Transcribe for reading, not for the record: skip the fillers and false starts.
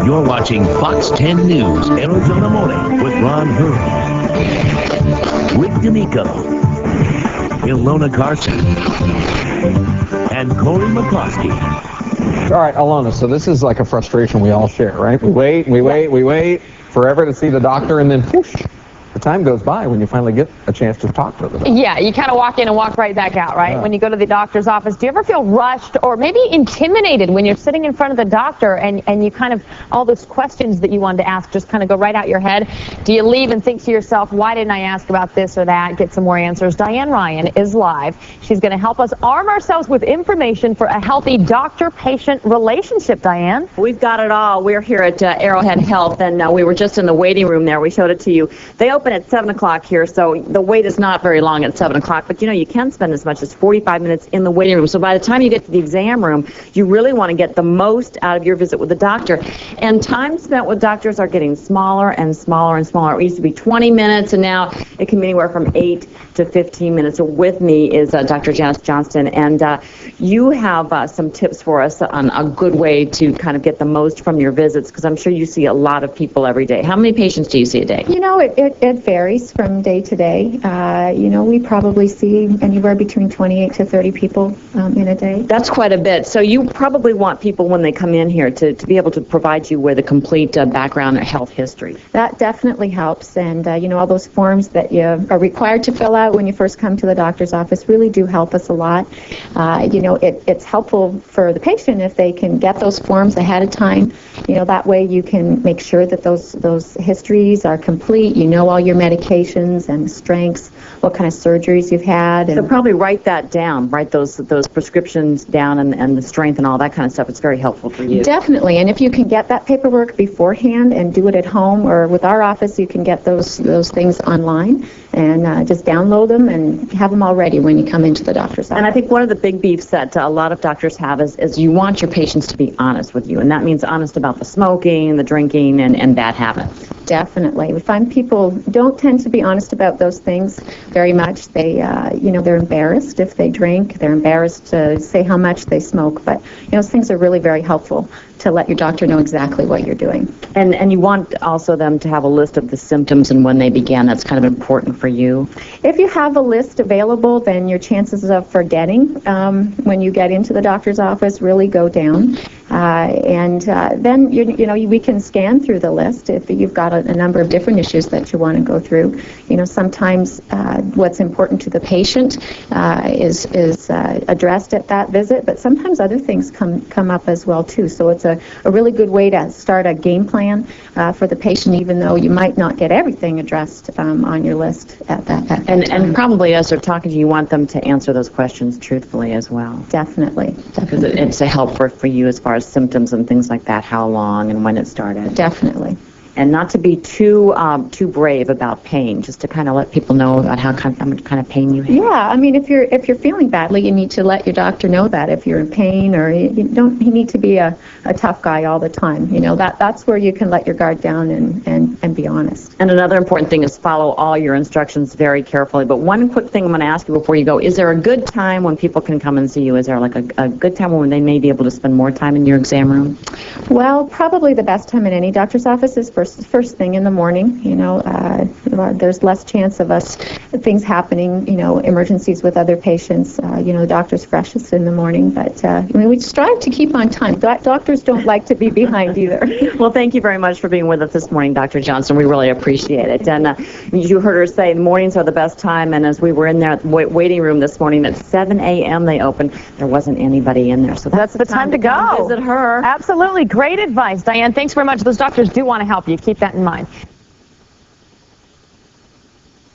You're watching Fox 10 News, Arizona Morning with Ron Hurley, Rick D'Amico, Ilona Carson, and Corey McCloskey. All right, Ilona, so this is like a frustration we all share, right? We wait forever to see the doctor, and then whoosh, the time goes by when you finally get a chance to talk to the doctor. Yeah, you kind of walk in and walk right back out, right? Yeah. When you go to the doctor's office, do you ever feel rushed or maybe intimidated when you're sitting in front of the doctor and you kind of, all those questions that you wanted to ask just kind of go right out your head? Do you leave and think to yourself, why didn't I ask about this or that? Get some more answers. Diane Ryan is live. She's going to help us arm ourselves with information for a healthy doctor-patient relationship. Diane? We've got it all. We're here at Arrowhead Health, and we were just in the waiting room there. We showed it to you. They open at 7 o'clock here, so the wait is not very long at 7 o'clock, but you can spend as much as 45 minutes in the waiting room. So by the time you get to the exam room, you really want to get the most out of your visit with the doctor. And time spent with doctors are getting smaller and smaller and smaller. It used to be 20 minutes, and now it can be anywhere from 8 to 15 minutes. So with me is Dr. Janice Johnston, and you have some tips for us on a good way to kind of get the most from your visits, because I'm sure you see a lot of people every day. How many patients do you see a day? It varies from day to day. We probably see anywhere between 28 to 30 people in a day. That's quite a bit. So you probably want people when they come in here to be able to provide you with a complete background and health history. That definitely helps. And, all those forms that you are required to fill out when you first come to the doctor's office really do help us a lot. It's helpful for the patient if they can get those forms ahead of time. That way you can make sure that those histories are complete. You know all your medications and strengths, what kind of surgeries you've had. So probably write that down, write those prescriptions down and the strength and all that kind of stuff. It's very helpful for you. Definitely, and if you can get that paperwork beforehand and do it at home, or with our office, you can get those things online and just download them and have them all ready when you come into the doctor's office. And I think one of the big beefs that a lot of doctors have is you want your patients to be honest with you, and that means honest about the smoking, the drinking, and bad habits. Definitely. We find people don't tend to be honest about those things very much. They, they're embarrassed if they drink. They're embarrassed to say how much they smoke. But, those things are really very helpful to let your doctor know exactly what you're doing. And you want also them to have a list of the symptoms and when they began. That's kind of important for you. If you have a list available, then your chances of forgetting when you get into the doctor's office really go down. Then we can scan through the list if you've got a number of different issues that you want to go through. Sometimes what's important to the patient is addressed at that visit, but sometimes other things come up as well too. So it's a really good way to start a game plan for the patient, even though you might not get everything addressed on your list at that time. And probably as they're talking to you, you want them to answer those questions truthfully as well. Definitely. Because it's a help for you as far as symptoms and things like that, how long and when it started. Definitely. And not to be too brave about pain, just to kind of let people know about how much kind of pain you have. Yeah, if you're feeling badly, you need to let your doctor know that. If you're in pain, or you need to be a tough guy all the time. That's where you can let your guard down and be honest. And another important thing is follow all your instructions very carefully. But one quick thing I'm going to ask you before you go: is there a good time when people can come and see you? Is there like a good time when they may be able to spend more time in your exam room? Well, probably the best time in any doctor's office is first thing in the morning. There's less chance of things happening, emergencies with other patients. The doctor's freshest in the morning, but we strive to keep on time. Doctors don't like to be behind either. Well, thank you very much for being with us this morning, Dr. Johnston. We really appreciate it. And you heard her say mornings are the best time, and as we were in there at the waiting room this morning at 7 a.m. they opened, there wasn't anybody in there. So that's the time to go. Visit her. Absolutely. Great advice, Diane. Thanks very much. Those doctors do want to help you. Keep that in mind.